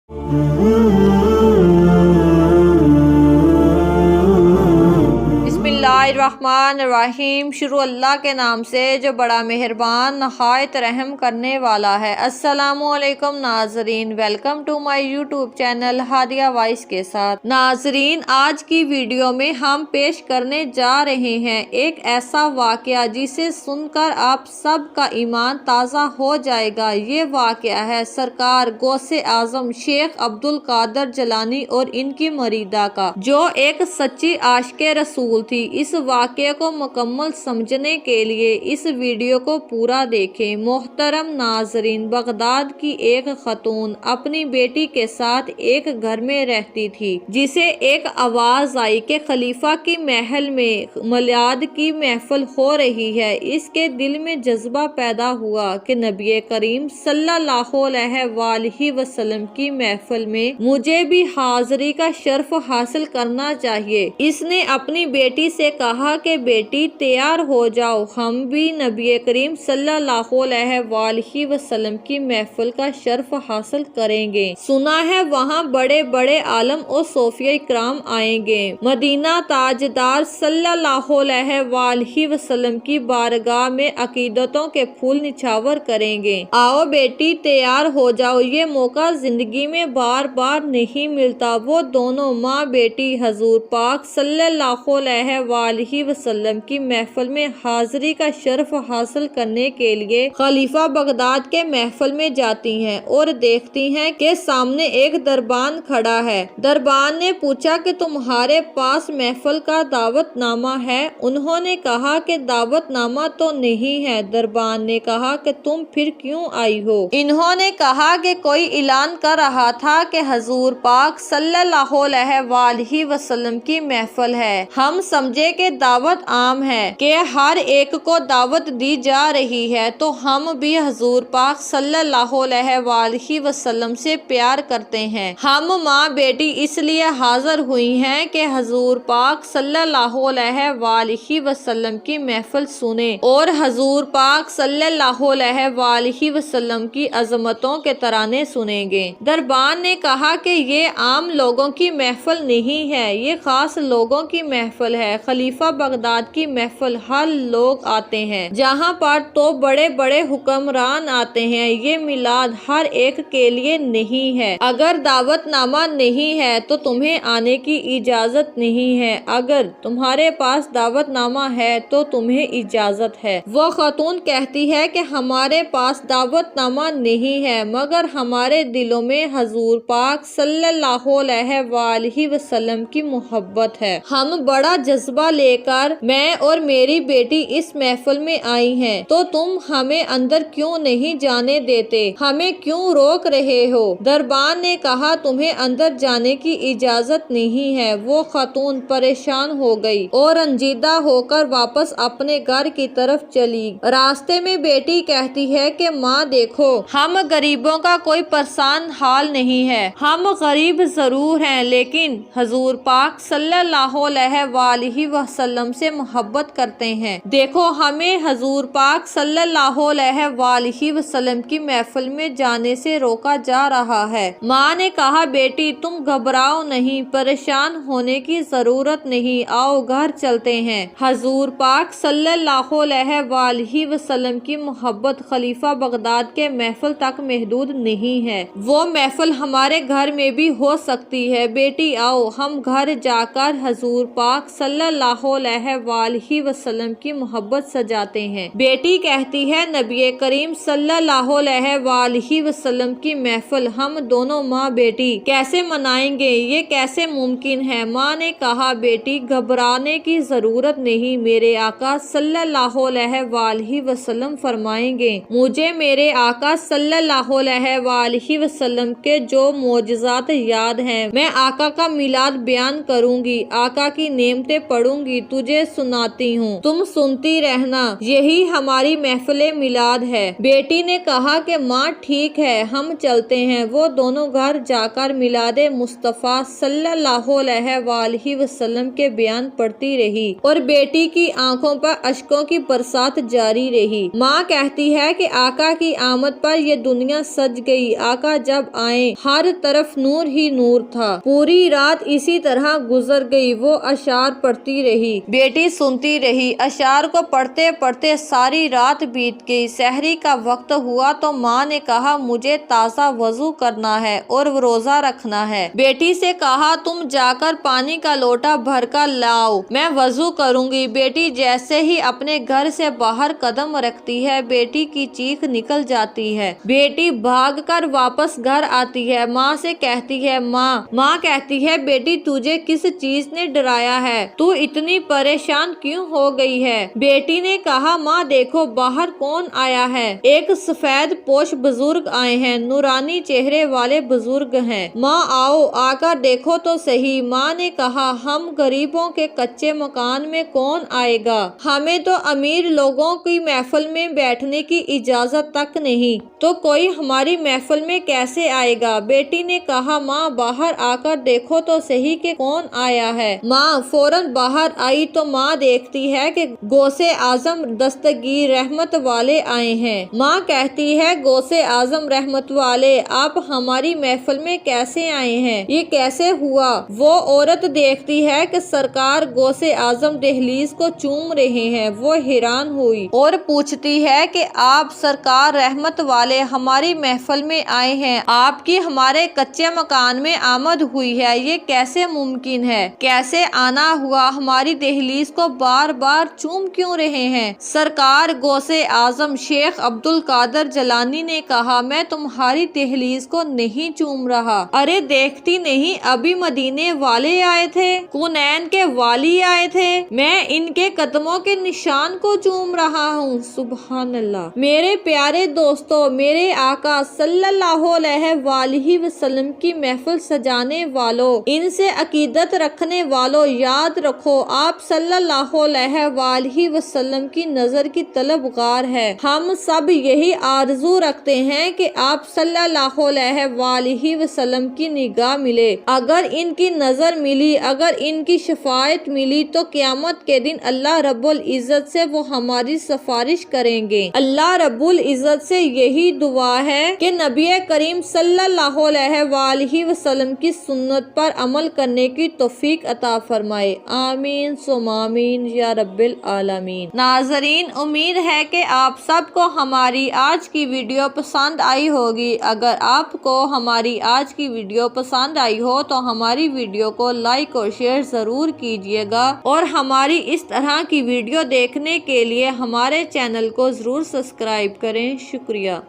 बिस्मिल्लाहिर्रहमानिर्रहीम। शुरू अल्लाह के नाम से जो बड़ा मेहरबान नहायत रहम करने वाला है। अस्सलामुअलैकुम नाजरीन, welcome to my YouTube channel Hadiya voice के साथ। नाजरीन, आज की वीडियो में हम पेश करने जा रहे हैं एक ऐसा वाकया जिसे सुनकर आप सब का ईमान ताज़ा हो जाएगा। ये वाकया है सरकार गौसे आजम शेख अब्दुल कादर जिलानी और इनकी मरीदा का, जो एक सच्ची आशिक़े रसूल थी। इस वाकये को मुकम्मल समझने के लिए इस वीडियो को पूरा देखें। मोहतरम नाजरीन, बगदाद की एक खतून अपनी बेटी के साथ एक घर में रहती थी, जिसे एक आवाज आई कि खलीफा की महल में मिलाद की महफिल हो रही है। इसके दिल में जज्बा पैदा हुआ कि नबी करीम सल्लल्लाहु अलैहि वसल्लम की महफिल में मुझे भी हाजिरी का शर्फ हासिल करना चाहिए। इसने अपनी बेटी से कहा कि बेटी तैयार हो जाओ, हम भी नबी करीम सल्लल्लाहु अलैहि वसल्लम की महफिल का शर्फ हासिल करेंगे। सुना है वहाँ बड़े बड़े आलम और सोफिया इकराम आएंगे। मदीना ताजदार सल्लल्लाहु अलैहि वसल्लम की बारगाह में अकीदतों के फूल निछावर करेंगे। आओ बेटी तैयार हो जाओ, ये मौका जिंदगी में बार बार नहीं मिलता। वो दोनों माँ बेटी हजूर पाक सल्लल्लाहु अलैहि वसल्लम की महफिल में हाजिरी का शर्फ हासिल करने के लिए खलीफा बगदाद के महफिल में जाती हैं और देखती हैं कि सामने एक दरबान खड़ा है। दरबान ने पूछा कि तुम्हारे पास महफिल का दावतनामा है? उन्होंने कहा कि दावतनामा तो नहीं है। दरबान ने कहा कि तुम फिर क्यों आई हो? इन्होंने कहा कि कोई ऐलान कर रहा था कि हजूर पाक सल्लल्लाहु अलैहि वसल्लम की महफिल है। हम समझे कि दावत आम है कि हर एक को दावत दी जा रही है, तो हम भी हजूर पाक सल्लल्लाहु अलैहि वसल्लम से प्यार करते हैं। हम माँ बेटी इसलिए हाजिर हुई हैं कि हजूर पाक सल्लल्लाहु अलैहि वसल्लम की महफिल सुने और हजूर पाक सल्लल्लाहु अलैहि वसल्लम की अजमतों के तराने सुनेंगे। दरबान ने कहा कि ये आम लोगों की महफिल नहीं है, ये खास लोगों की महफिल है। खलीफा बगदाद की महफिल हर लोग आते हैं, जहाँ पर तो बड़े बड़े हुक्मरान आते हैं। ये मिलाद हर एक के लिए नहीं है। अगर दावतनामा नहीं है तो तुम्हें आने की इजाजत नहीं है, अगर तुम्हारे पास दावतनामा है तो तुम्हें इजाजत है। वो खातून कहती है कि हमारे पास दावतनामा नहीं है, मगर हमारे दिलों में हजूर पाक सल्लल्लाहु अलैहि वसल्लम की मोहब्बत है। हम बड़ा जज्बा लेकर मैं और मेरी बेटी इस महफिल में आई हैं, तो तुम हमें अंदर क्यों नहीं जाने देते? हमें क्यों रोक रहे हो? दरबान ने कहा तुम्हें अंदर जाने की इजाजत नहीं है। वो खातून परेशान हो गई और रंजीदा होकर वापस अपने घर की तरफ चली। रास्ते में बेटी कहती है कि माँ देखो, हम गरीबों का कोई परेशान हाल नहीं है। हम गरीब जरूर हैं, लेकिन हजूर पाक सल्लल्लाहु अलैहि वसल्लम से मोहब्बत करते हैं। देखो, हमें हजूर पाक सल्लल्लाहु अलैहि वसल्लम की महफिल में जाने से रोका जा रहा है। माँ ने कहा बेटी तुम घबराओ नहीं, परेशान होने की जरूरत नहीं, आओ घर चलते हैं। हजूर पाक सल्लल्लाहु अलैहि वसल्लम की मोहब्बत खलीफा बगदाद के महफिल तक महदूद नहीं है, वो महफिल हमारे घर में भी हो सकती है। बेटी आओ हम घर जाकर हजूर पाक सल्लल्लाहु अलैहि वसल्लम की मोहब्बत सजाते हैं। बेटी कहती है नबी करीम सल्लल्लाहु अलैहि वसल्लम की महफिल हम दोनों माँ बेटी कैसे मनाएंगे? ये कैसे मुमकिन है? माँ ने कहा बेटी घबराने की जरूरत नहीं, मेरे आका सल्लल्लाहु अलैहि वसल्लम फरमाएंगे। मुझे मेरे आका सल्लल्लाहु अलैहि वसल्लम के जो मोजज़ात याद हैं, मैं आका का मिलाद बयान करूंगी, आका की नेमतें पढ़ूंगी, तुझे सुनाती हूँ, तुम सुनती रहना, यही हमारी महफिल मिलाद है। बेटी ने कहा कि माँ ठीक है, हम चलते हैं। वो दोनों घर जाकर मिलाद मुस्तफ़ा सल्लल्लाहु अलैहि वसल्लम के बयान पढ़ती रही और बेटी की आंखों पर अश्कों की बरसात जारी रही। माँ कहती है कि आका की आमद पर ये दुनिया सज गई। आका जब आए हर तरफ नूर ही नूर था। पूरी रात इसी तरह गुजर गई। वो अशार पढ़ती रही, बेटी सुनती रही। अशार को पढ़ते पढ़ते सारी रात बीत गई। सहरी का वक्त हुआ तो माँ ने कहा मुझे ताज़ा वजू करना है और रोजा रखना है। बेटी से कहा तुम जाकर पानी का लोटा भर कर लाओ, मैं वजू करूंगी। बेटी जैसे ही अपने घर से बाहर कदम रखती है, बेटी की चीख निकल जाती है। बेटी भागकर वापस घर आती है, माँ से कहती है माँ कहती है बेटी तुझे किस चीज ने डराया है, तू इतनी परेशान क्यों हो गई है। बेटी ने कहा माँ देखो बाहर कौन आया है। एक सफेद पोश बुजुर्ग आए हैं, नूरानी चेहरे वाले बुजुर्ग हैं। माँ आओ, आकर देखो तो सही। माँ ने कहा हम गरीबों के कच्चे मकान में कौन आएगा, हमें तो अमीर लोगों की महफिल में बैठने की इजाजत तक नहीं, तो कोई हमारी महफिल में कैसे आएगा। बेटी ने कहा माँ बाहर आकर देखो तो सही कि कौन आया है। माँ फौरन बाहर आई तो माँ देखती है कि गौसे आजम दस्तगीर रहमत वाले आए हैं। माँ कहती है गौसे आजम रहमत वाले आप हमारी महफिल में कैसे आए हैं, ये कैसे हुआ। वो औरत देखती है कि सरकार गौसे आजम दहलीज को चूम रहे हैं। वो हैरान हुई और पूछती है कि आप सरकार रहमत वाले हमारी महफिल में आए हैं, आपकी हमारे कच्चे मकान में आमद हुई है, ये कैसे मुमकिन है, कैसे आना हुआ, हमारी दहलीज को बार बार चूम क्यों रहे हैं। सरकार गौसे आजम शेख अब्दुल कादर जलानी ने कहा मैं तुम्हारी दहलीज को नहीं चूम रहा, अरे देखती नहीं अभी मदीने वाले आए थे, कुनैन के वाली आए थे, मैं इनके कदमों के निशान को चूम रहा हूँ। सुभान अल्लाह। मेरे प्यारे दोस्तों, मेरे आका सल्लल्लाहु अलैहि वसल्लम की महफिल सजाने वालों, इनसे अकीदत रखने वालों, याद रखो आप सल्लल्लाहु अलैहि वसल्लम की नजर की तलबगार है। हम सब यही आरजू रखते हैं कि आप सल्लल्लाहु अलैहि वसल्लम की निगाह मिले। अगर इनकी नजर मिली, अगर इनकी शफायत मिली तो क़यामत के दिन अल्लाह रब्बुल इज्जत से वो हमारी सिफारिश करेंगे। अल्लाह रब्बुल इज्जत से यही दुआ है कि नबी करीम सल्लल्लाहु अलैहि वसल्लम की सुन्नत पर अमल करने की तौफीक अता फरमाए। आमीन सुम आमीन या रब्बिल आलमीन। नाज़रीन, उम्मीद है कि आप सबको हमारी आज की वीडियो पसंद आई होगी। अगर आपको हमारी आज की वीडियो पसंद आई हो तो हमारी वीडियो को लाइक और शेयर जरूर कीजिएगा और हमारी इस तरह की वीडियो देखने के लिए हमारे चैनल को जरूर सब्सक्राइब करें। शुक्रिया।